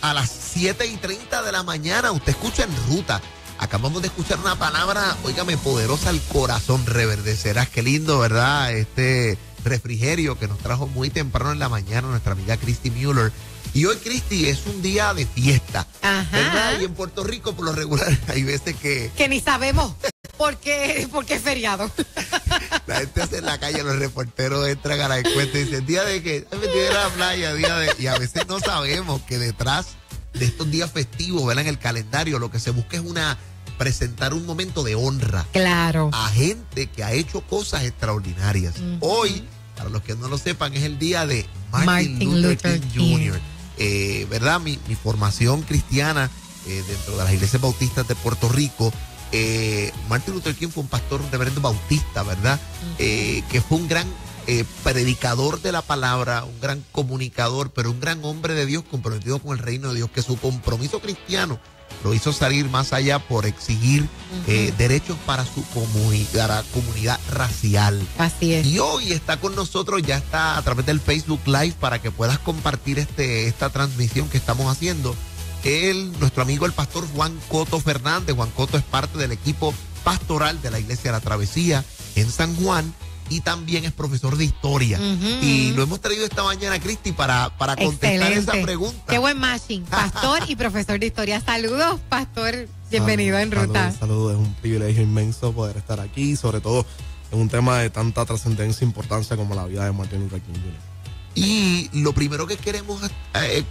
A las 7:30 de la mañana, usted escucha En Ruta. Acabamos de escuchar una palabra, óigame, poderosa al corazón, reverdecerás. Qué lindo, ¿verdad? Este refrigerio que nos trajo muy temprano en la mañana nuestra amiga Christy Mueller. Y hoy, Christy, es un día de fiesta. Ajá. ¿Verdad? Y en Puerto Rico, por lo regular, hay veces que ni sabemos por qué es feriado. la gente hace en la calle, los reporteros entran a la encuesta y dicen, día de que me metí en la playa, y a veces no sabemos que detrás de estos días festivos, ¿verdad? En el calendario, lo que se busca es presentar un momento de honra. Claro. A gente que ha hecho cosas extraordinarias. Hoy, para los que no lo sepan, es el día de Martin Luther King Jr. ¿Verdad? Mi formación cristiana dentro de las iglesias bautistas de Puerto Rico, Martin Luther King fue un pastor, un reverendo bautista, ¿verdad? Que fue un gran predicador de la palabra, un gran comunicador, pero un gran hombre de Dios comprometido con el reino de Dios, que su compromiso cristiano lo hizo salir más allá por exigir derechos para su comunidad racial. Así es. Y hoy está con nosotros, ya está a través del Facebook Live para que puedas compartir esta transmisión que estamos haciendo. Nuestro amigo el pastor Juan Coto Fernández. Juan Coto es parte del equipo pastoral de la Iglesia de la Travesía en San Juan y también es profesor de historia. Y lo hemos traído esta mañana, Christy, para contestar esa pregunta. Qué buen matching, pastor y profesor de historia. Saludos, pastor, bienvenido en Ruta. Saludos, es un privilegio inmenso poder estar aquí, sobre todo en un tema de tanta trascendencia e importancia como la vida de Martin Luther King Jr. Y lo primero que queremos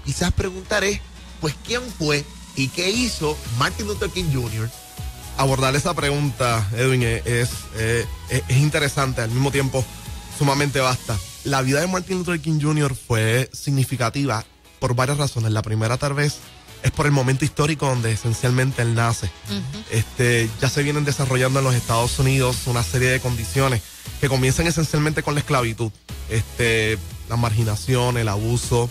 quizás preguntar es, pues, ¿quién fue y qué hizo Martin Luther King Jr.? Abordar esa pregunta, Edwin, es interesante, al mismo tiempo sumamente vasta. La vida de Martin Luther King Jr. fue significativa por varias razones. La primera, tal vez, es por el momento histórico donde esencialmente él nace. Ya se vienen desarrollando en los Estados Unidos una serie de condiciones que comienzan esencialmente con la esclavitud. La marginación, el abuso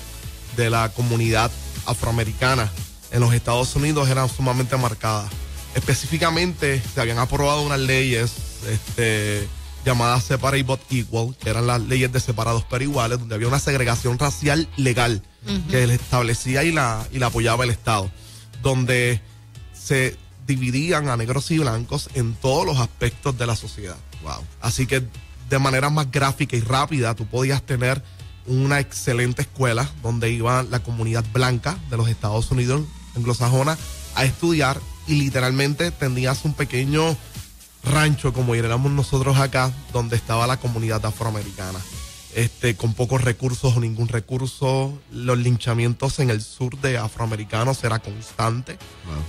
de la comunidad afroamericana en los Estados Unidos eran sumamente marcadas. Específicamente se habían aprobado unas leyes llamadas Separate but Equal, que eran las leyes de separados pero iguales, donde había una segregación racial legal que le establecía y la apoyaba el Estado, donde se dividían a negros y blancos en todos los aspectos de la sociedad. Wow. Así que de manera más gráfica y rápida tú podías tener una excelente escuela donde iba la comunidad blanca de los Estados Unidos anglosajona a estudiar, y literalmente tenías un pequeño rancho, como diríamos nosotros acá, donde estaba la comunidad afroamericana, con pocos recursos o ningún recurso. Los linchamientos en el sur de afroamericanos era constante.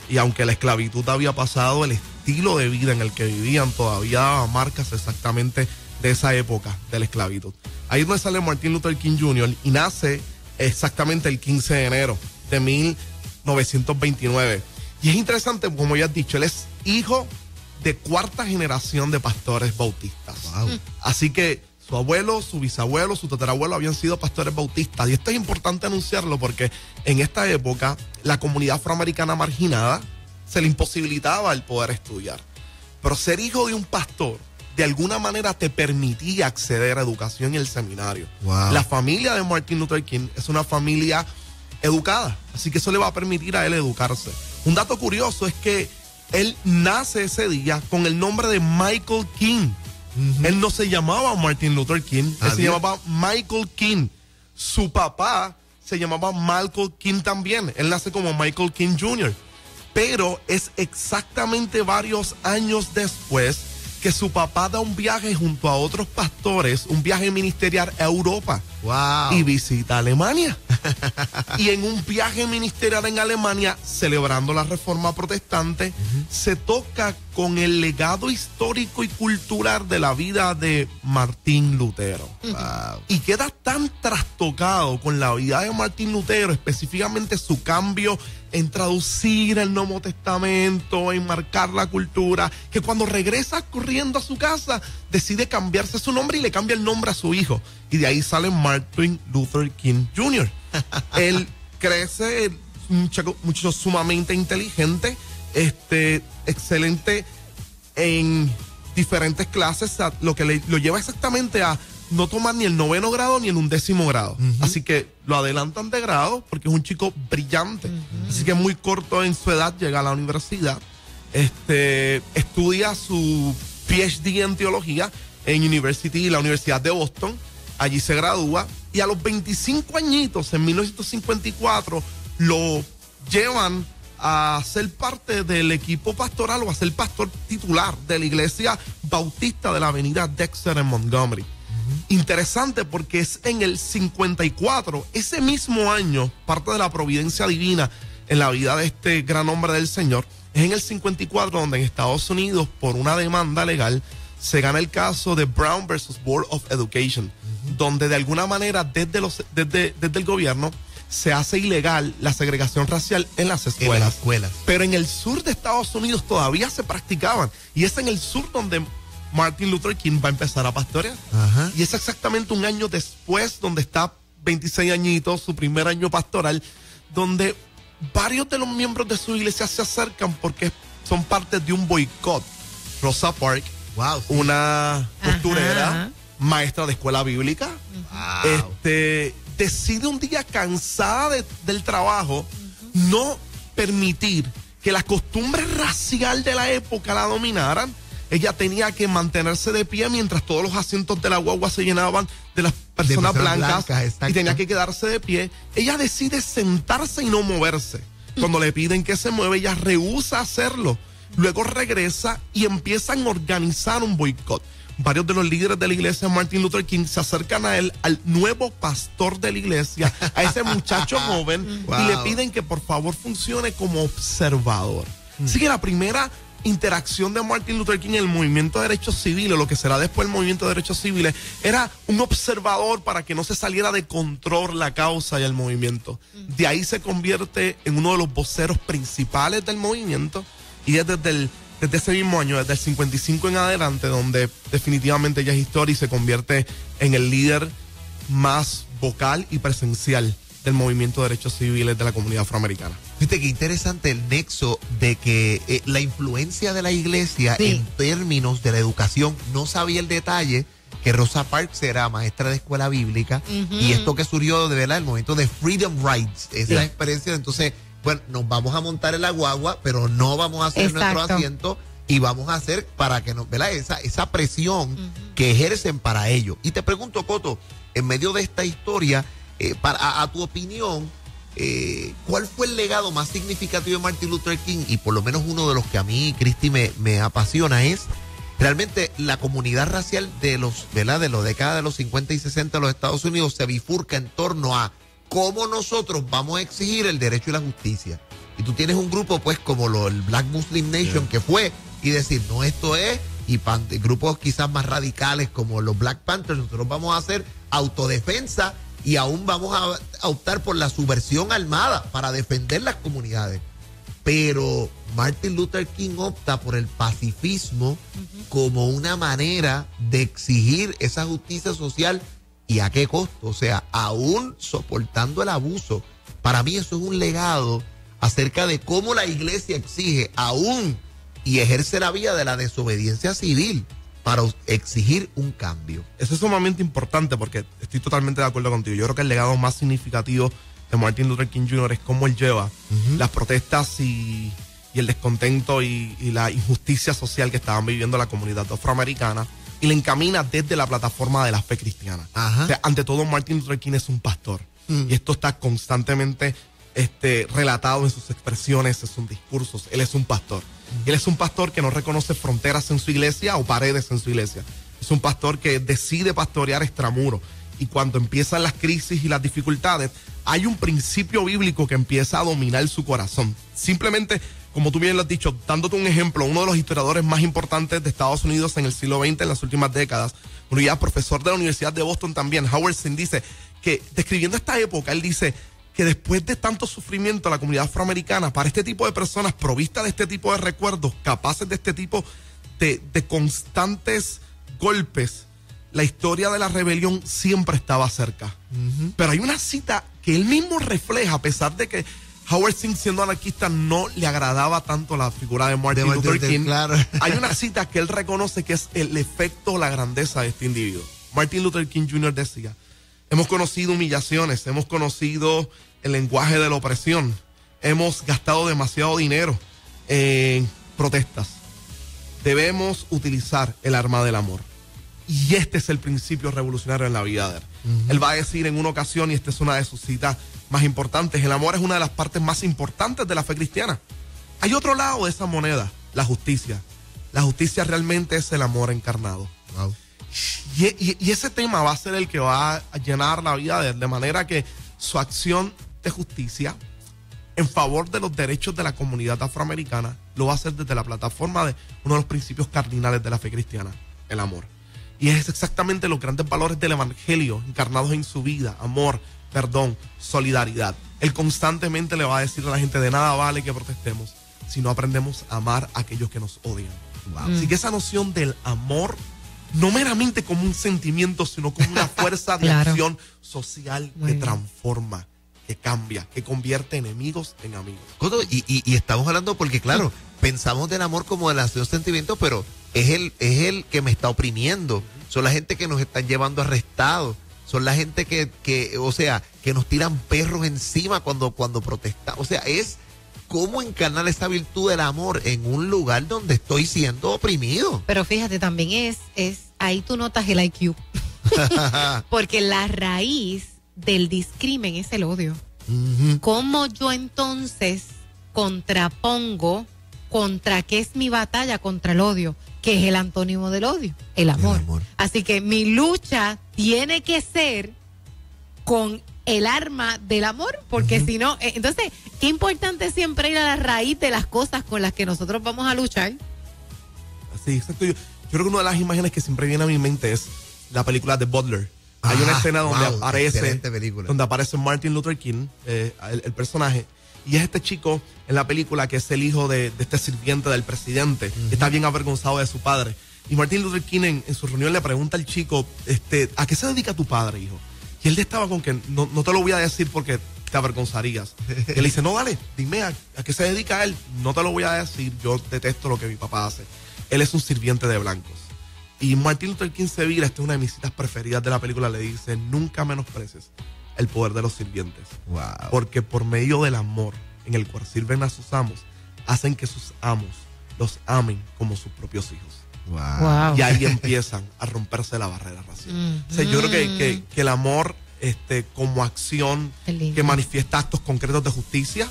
Y aunque la esclavitud había pasado, el estilo de vida en el que vivían todavía daba marcas exactamente de esa época de la esclavitud. Ahí es donde sale Martin Luther King Jr. y nace exactamente el 15 de enero de 1929. Y es interesante, como ya has dicho, él es hijo de cuarta generación de pastores bautistas. Wow. Así que su abuelo, su bisabuelo, su tatarabuelo habían sido pastores bautistas. Y esto es importante anunciarlo porque en esta época la comunidad afroamericana marginada se le imposibilitaba el poder estudiar. Pero ser hijo de un pastor de alguna manera te permitía acceder a educación y el seminario. Wow. La familia de Martin Luther King es una familia educada, así que eso le va a permitir a él educarse. Un dato curioso es que él nace ese día con el nombre de Michael King. Él no se llamaba Martin Luther King, él se llamaba Michael King. Su papá se llamaba Malcolm King también. Él nace como Michael King Jr. Pero es exactamente varios años después que su papá da un viaje junto a otros pastores, un viaje ministerial a Europa. Wow. Y visita Alemania. Y en un viaje ministerial en Alemania, celebrando la Reforma Protestante, se toca con el legado histórico y cultural de la vida de Martín Lutero. Wow. Y queda tan trastocado con la vida de Martín Lutero, específicamente su cambio en traducir el Nuevo Testamento, en marcar la cultura, que cuando regresa corriendo a su casa, decide cambiarse su nombre y le cambia el nombre a su hijo. Y de ahí sale Martin Luther King Jr. Él crece, un muchacho sumamente inteligente, excelente en diferentes clases, lo que lo lleva exactamente a no toma ni el 9º grado ni el 11º grado. Así que lo adelantan de grado porque es un chico brillante. Así que muy corto en su edad llega a la universidad. Estudia su PhD en teología en la Universidad de Boston. Allí se gradúa y a los 25 añitos, en 1954, lo llevan a ser parte del equipo pastoral o a ser pastor titular de la iglesia bautista de la avenida Dexter en Montgomery. Interesante porque es en el 54, ese mismo año, parte de la providencia divina en la vida de este gran hombre del Señor, es en el 54 donde en Estados Unidos, por una demanda legal, se gana el caso de Brown versus Board of Education, donde de alguna manera desde el gobierno se hace ilegal la segregación racial en las escuelas. Pero en el sur de Estados Unidos todavía se practicaban, y es en el sur donde Martin Luther King va a empezar a pastorear. Y es exactamente un año después, donde está 26 añitos, su primer año pastoral, donde varios de los miembros de su iglesia se acercan porque son parte de un boicot. Rosa Parks, una costurera, maestra de escuela bíblica, decide un día, cansada del trabajo, no permitir que la costumbre racial de la época la dominaran. Ella tenía que mantenerse de pie mientras todos los asientos de la guagua se llenaban de las personas blancas y tenía que quedarse de pie. Ella decide sentarse y no moverse. Cuando le piden que se mueva, ella rehúsa hacerlo. Luego regresa y empiezan a organizar un boicot. Varios de los líderes de la iglesia Martin Luther King se acercan a él, al nuevo pastor de la iglesia, a ese muchacho joven, y le piden que por favor funcione como observador. Así que la primera interacción de Martin Luther King en el movimiento de derechos civiles, lo que será después el movimiento de derechos civiles, era un observador para que no se saliera de control la causa y el movimiento. De ahí se convierte en uno de los voceros principales del movimiento, y es desde ese mismo año, desde el 55 en adelante, donde definitivamente ella es historia y se convierte en el líder más vocal y presencial del movimiento de derechos civiles de la comunidad afroamericana. Viste qué interesante el nexo de que la influencia de la iglesia en términos de la educación. No sabía el detalle que Rosa Parks era maestra de escuela bíblica, y esto que surgió de verdad el movimiento de Freedom Rides, esa experiencia. Entonces, bueno, nos vamos a montar en la guagua, pero no vamos a hacer nuestro asiento, y vamos a hacer para que nos, ¿verdad? Esa presión que ejercen para ello. Y te pregunto, Coto, en medio de esta historia, a tu opinión, ¿cuál fue el legado más significativo de Martin Luther King? Y por lo menos uno de los que a mí, Cristi, me apasiona es realmente la comunidad racial de la década de los 50 y 60 de los Estados Unidos se bifurca en torno a cómo nosotros vamos a exigir el derecho y la justicia. Y tú tienes un grupo pues como el Black Muslim Nation que fue y decir, no, esto es, y grupos quizás más radicales como los Black Panthers, nosotros vamos a hacer autodefensa y aún vamos a optar por la subversión armada para defender las comunidades. Pero Martin Luther King opta por el pacifismo como una manera de exigir esa justicia social. ¿Y a qué costo? O sea, aún soportando el abuso. Para mí eso es un legado acerca de cómo la iglesia exige aún y ejerce la vía de la desobediencia civil para exigir un cambio. Eso es sumamente importante porque estoy totalmente de acuerdo contigo. Yo creo que el legado más significativo de Martin Luther King Jr. es cómo él lleva las protestas y el descontento y la injusticia social que estaban viviendo la comunidad afroamericana, y le encamina desde la plataforma de la fe cristiana. O sea, ante todo, Martin Luther King es un pastor. Y esto está constantemente relatado en sus expresiones, en sus discursos. Él es un pastor. Él es un pastor que no reconoce fronteras en su iglesia o paredes en su iglesia. Es un pastor que decide pastorear extramuros. Y cuando empiezan las crisis y las dificultades, hay un principio bíblico que empieza a dominar su corazón. Simplemente, como tú bien lo has dicho, dándote un ejemplo, uno de los historiadores más importantes de Estados Unidos en el siglo XX, en las últimas décadas, uno ya profesor de la Universidad de Boston también, Howard Zinn, dice que, describiendo esta época, él dice que después de tanto sufrimiento la comunidad afroamericana, para este tipo de personas provistas de este tipo de recuerdos, capaces de este tipo de constantes golpes, la historia de la rebelión siempre estaba cerca. Pero hay una cita que él mismo refleja, a pesar de que Howard Zinn, siendo anarquista, no le agradaba tanto la figura de Martin Luther King. Claro. Hay una cita que él reconoce que es el efecto o la grandeza de este individuo. Martin Luther King Jr. decía, hemos conocido humillaciones, hemos conocido el lenguaje de la opresión, hemos gastado demasiado dinero en protestas. Debemos utilizar el arma del amor. Y este es el principio revolucionario en la vida de él. Él va a decir en una ocasión, y esta es una de sus citas más importantes, el amor es una de las partes más importantes de la fe cristiana. Hay otro lado de esa moneda, la justicia. La justicia realmente es el amor encarnado. Wow. Y ese tema va a ser el que va a llenar la vida de él, de manera que su acción de justicia en favor de los derechos de la comunidad afroamericana lo va a hacer desde la plataforma de uno de los principios cardinales de la fe cristiana, el amor. Y es exactamente los grandes valores del evangelio encarnados en su vida: amor, perdón, solidaridad. Él constantemente le va a decir a la gente, de nada vale que protestemos si no aprendemos a amar a aquellos que nos odian. Wow. Así que esa noción del amor, no meramente como un sentimiento, sino como una fuerza de acción social que transforma, que cambia, que convierte enemigos en amigos. Y estamos hablando porque, claro, pensamos del amor como de los sentimientos, pero es el que me está oprimiendo. Son la gente que nos están llevando arrestados. Son la gente que nos tiran perros encima cuando protestamos. O sea, es cómo encarnar esa virtud del amor en un lugar donde estoy siendo oprimido. Pero fíjate, también es ahí tú notas el IQ. Porque la raíz del discrimen es el odio. ¿Cómo yo entonces contrapongo contra qué es mi batalla? Contra el odio, que es el antónimo del odio, el amor. Así que mi lucha tiene que ser con el arma del amor, porque si no, entonces, qué importante siempre ir a la raíz de las cosas con las que nosotros vamos a luchar. Sí, exacto. Yo creo que una de las imágenes que siempre viene a mi mente es la película de Butler. Hay una escena donde aparece Martin Luther King, el personaje, y es este chico en la película que es el hijo de este sirviente del presidente, que está bien avergonzado de su padre. Y Martin Luther King en su reunión le pregunta al chico, ¿a qué se dedica tu padre, hijo? Y él estaba con que no te lo voy a decir porque te avergonzarías. Y él dice, no, dale, dime a qué se dedica él. No te lo voy a decir, yo detesto lo que mi papá hace. Él es un sirviente de blancos. Y Martin Luther King se vira, esta es una de mis citas preferidas de la película, le dice, nunca menosprecies el poder de los sirvientes. Wow. Porque por medio del amor en el cual sirven a sus amos, hacen que sus amos los amen como sus propios hijos. Wow. Y ahí empiezan a romperse la barrera racial. O sea, yo creo que el amor como acción que manifiesta actos concretos de justicia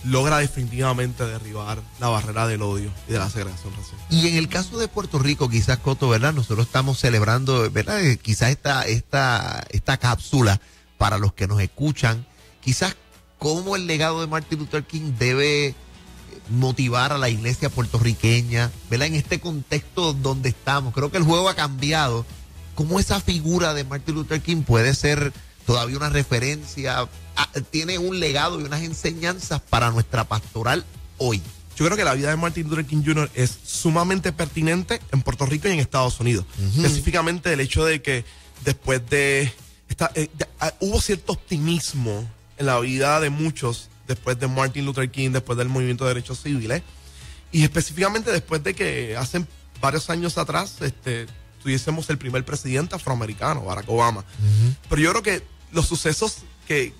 logra definitivamente derribar la barrera del odio y de la segregación racial. Y en el caso de Puerto Rico, quizás, Coto, ¿verdad? Nosotros estamos celebrando, ¿verdad? Quizás esta cápsula para los que nos escuchan, quizás cómo el legado de Martin Luther King debe motivar a la iglesia puertorriqueña, ¿verdad? En este contexto donde estamos. Creo que el juego ha cambiado. ¿Cómo esa figura de Martin Luther King puede ser todavía una referencia? Tiene un legado y unas enseñanzas para nuestra pastoral hoy. Yo creo que la vida de Martin Luther King Jr. es sumamente pertinente en Puerto Rico y en Estados Unidos. Específicamente el hecho de que después hubo cierto optimismo en la vida de muchos después de Martin Luther King, después del movimiento de derechos civiles, y específicamente después de que hace varios años atrás tuviésemos el primer presidente afroamericano, Barack Obama. Pero yo creo que los sucesos que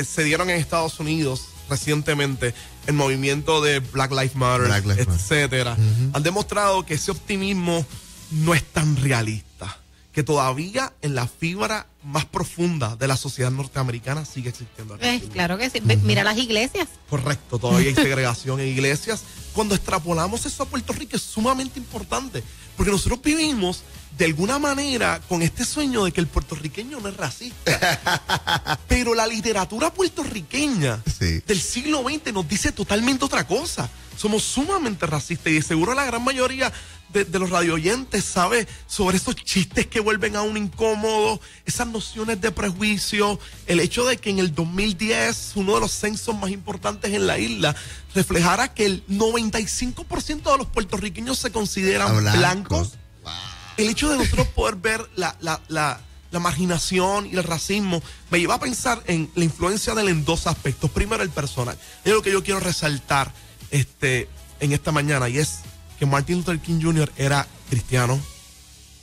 se dieron en Estados Unidos recientemente, el movimiento de Black Lives Matter, etcétera, han demostrado que ese optimismo no es tan realista, que todavía en la fibra más profunda de la sociedad norteamericana sigue existiendo. Claro que sí. Mira las iglesias. Correcto, todavía hay segregación en iglesias. Cuando extrapolamos eso a Puerto Rico es sumamente importante, porque nosotros vivimos de alguna manera con este sueño de que el puertorriqueño no es racista. Pero la literatura puertorriqueña del siglo XX nos dice totalmente otra cosa. Somos sumamente racistas y seguro la gran mayoría de los radioyentes sabe sobre esos chistes que vuelven a uno incómodo, esas nociones de prejuicio, el hecho de que en el 2010 uno de los censos más importantes en la isla reflejara que el 95% de los puertorriqueños se consideran blancos. Wow. El hecho de nosotros poder ver la marginación y el racismo me lleva a pensar en la influencia de él en dos aspectos. Primero, el personal. Es lo que yo quiero resaltar en esta mañana, y es que Martin Luther King Jr. era cristiano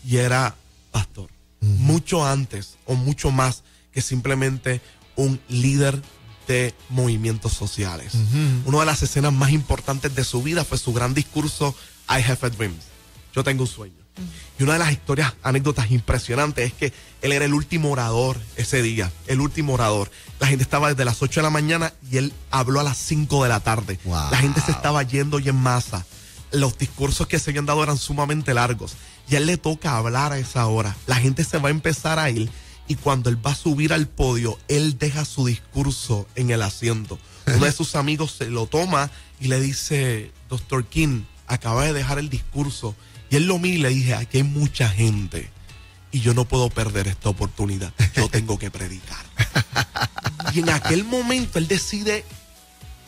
y era pastor. Mucho antes o mucho más que simplemente un líder de movimientos sociales. Una de las escenas más importantes de su vida fue su gran discurso I Have a Dream. Yo tengo un sueño. Y una de las anécdotas impresionantes es que él era el último orador ese día, el último orador. La gente estaba desde las 8 de la mañana y él habló a las 5 de la tarde. Wow. La gente se estaba yendo y en masa. Los discursos que se habían dado eran sumamente largos. Y a él le toca hablar a esa hora. La gente se va a empezar a ir y cuando él va a subir al podio, él deja su discurso en el asiento. Uno de sus amigos se lo toma y le dice, Dr. King, acaba de dejar el discurso. Y él lo mira y le dije, aquí hay mucha gente y yo no puedo perder esta oportunidad. Yo tengo que predicar. Y en aquel momento él decide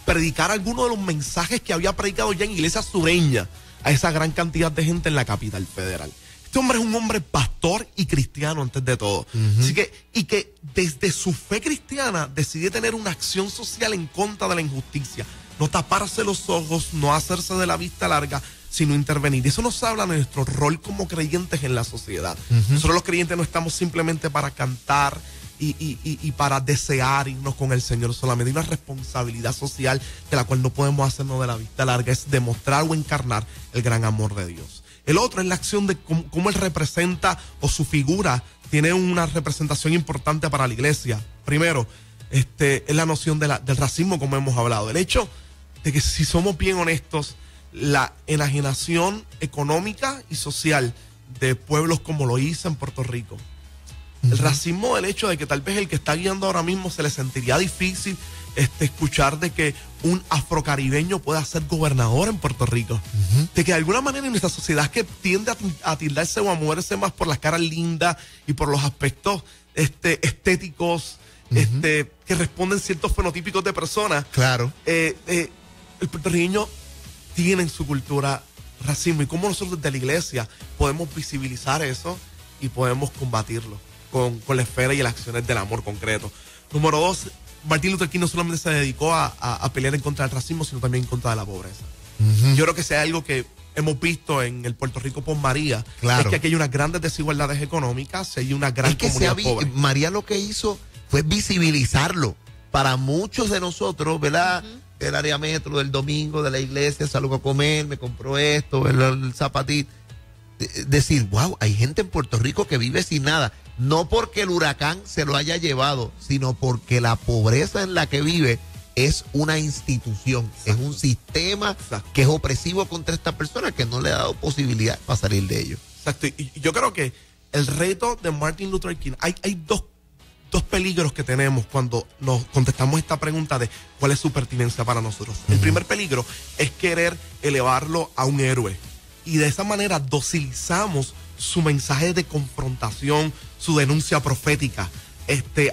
predicar algunos de los mensajes que había predicado ya en iglesia sureña a esa gran cantidad de gente en la capital federal. Este hombre es un hombre pastor y cristiano antes de todo. Así que, y que desde su fe cristiana decide tener una acción social en contra de la injusticia. No taparse los ojos, no hacerse de la vista larga, sino intervenir. Y eso nos habla de nuestro rol como creyentes en la sociedad. Nosotros los creyentes no estamos simplemente para cantar y para desear irnos con el Señor solamente. Hay una responsabilidad social de la cual no podemos hacernos de la vista larga, es demostrar o encarnar el gran amor de Dios. El otro es la acción de cómo él representa o su figura tiene una representación importante para la iglesia. Primero, es la noción del racismo, como hemos hablado. El hecho de que, si somos bien honestos, la enajenación económica y social de pueblos como lo hizo en Puerto Rico. El racismo, el hecho de que tal vez el que está guiando ahora mismo se le sentiría difícil escuchar de que un afrocaribeño pueda ser gobernador en Puerto Rico. De que de alguna manera en nuestra sociedad que tiende a tildarse o a moverse más por las caras lindas y por los aspectos estéticos que responden ciertos fenotípicos de personas. Claro. El puertorriqueño tiene en su cultura racismo y cómo nosotros desde la iglesia podemos visibilizar eso y podemos combatirlo con la esfera y las acciones del amor concreto. Número 2, Martin Luther King no solamente se dedicó a pelear en contra del racismo, sino también en contra de la pobreza. Yo creo que si hay algo que hemos visto en el Puerto Rico por María, es que aquí hay unas grandes desigualdades económicas, hay una gran comunidad pobre. María lo que hizo fue visibilizarlo. Para muchos de nosotros, ¿verdad? El área metro del domingo de la iglesia, salgo a comer, me compró esto, el zapatito. Decir, wow, hay gente en Puerto Rico que vive sin nada. No porque el huracán se lo haya llevado, sino porque la pobreza en la que vive es una institución. Exacto. Es un sistema que es opresivo contra esta persona que no le ha dado posibilidad para salir de ello. Exacto. Y yo creo que el reto de Martin Luther King, hay dos peligros que tenemos cuando nos contestamos esta pregunta de cuál es su pertinencia para nosotros. El primer peligro es querer elevarlo a un héroe y de esa manera docilizamos su mensaje de confrontación, su denuncia profética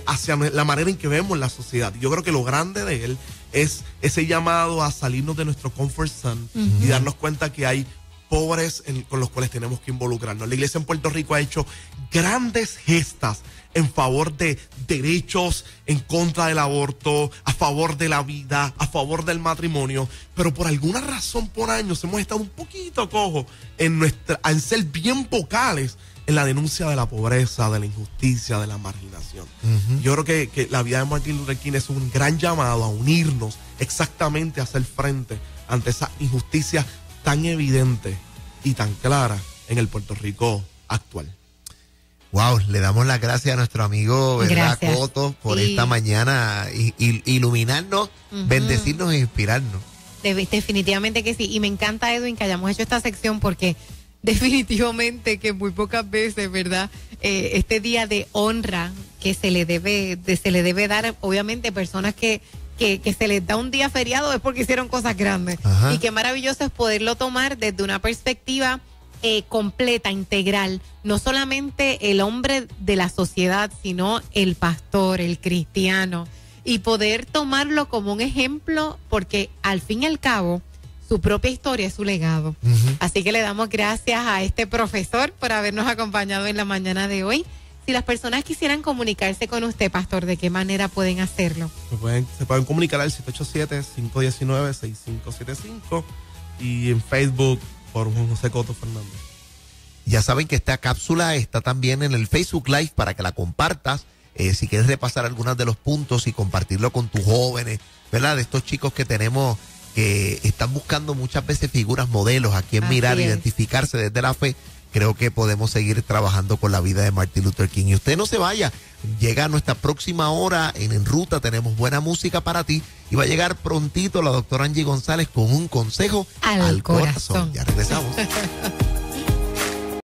hacia la manera en que vemos la sociedad. Yo creo que lo grande de él es ese llamado a salirnos de nuestro comfort zone y darnos cuenta que hay pobres con los cuales tenemos que involucrarnos. La iglesia en Puerto Rico ha hecho grandes gestas en favor de derechos, en contra del aborto, a favor de la vida, a favor del matrimonio, pero por alguna razón por años hemos estado un poquito cojos en ser bien vocales en la denuncia de la pobreza, de la injusticia, de la marginación. Yo creo que la vida de Martin Luther King es un gran llamado a unirnos exactamente, a hacer frente ante esa injusticia tan evidente y tan clara en el Puerto Rico actual. Wow, le damos las gracias a nuestro amigo, ¿verdad, Coto, por esta mañana iluminarnos, bendecirnos e inspirarnos. Definitivamente que sí. Y me encanta, Edwin, que hayamos hecho esta sección porque definitivamente que muy pocas veces, ¿verdad? Este día de honra que se le debe dar, obviamente, personas que se les da un día feriado es porque hicieron cosas grandes. Y qué maravilloso es poderlo tomar desde una perspectiva completa, integral, no solamente el hombre de la sociedad, sino el pastor, el cristiano, y poder tomarlo como un ejemplo, porque al fin y al cabo, su propia historia es su legado. Así que le damos gracias a este profesor por habernos acompañado en la mañana de hoy. Si las personas quisieran comunicarse con usted, pastor, ¿de qué manera pueden hacerlo? Se pueden comunicar al 787-519-6575 y en Facebook por Juan José Coto Fernández. Ya saben que esta cápsula está también en el Facebook Live para que la compartas. Si quieres repasar algunos de los puntos y compartirlo con tus jóvenes, ¿verdad? De estos chicos que tenemos que están buscando muchas veces figuras, modelos a quien mirar, identificarse desde la fe. Creo que podemos seguir trabajando con la vida de Martin Luther King. Y usted no se vaya, llega nuestra próxima hora en Ruta, tenemos buena música para ti y va a llegar prontito la doctora Angie González con un consejo al corazón. Ya regresamos.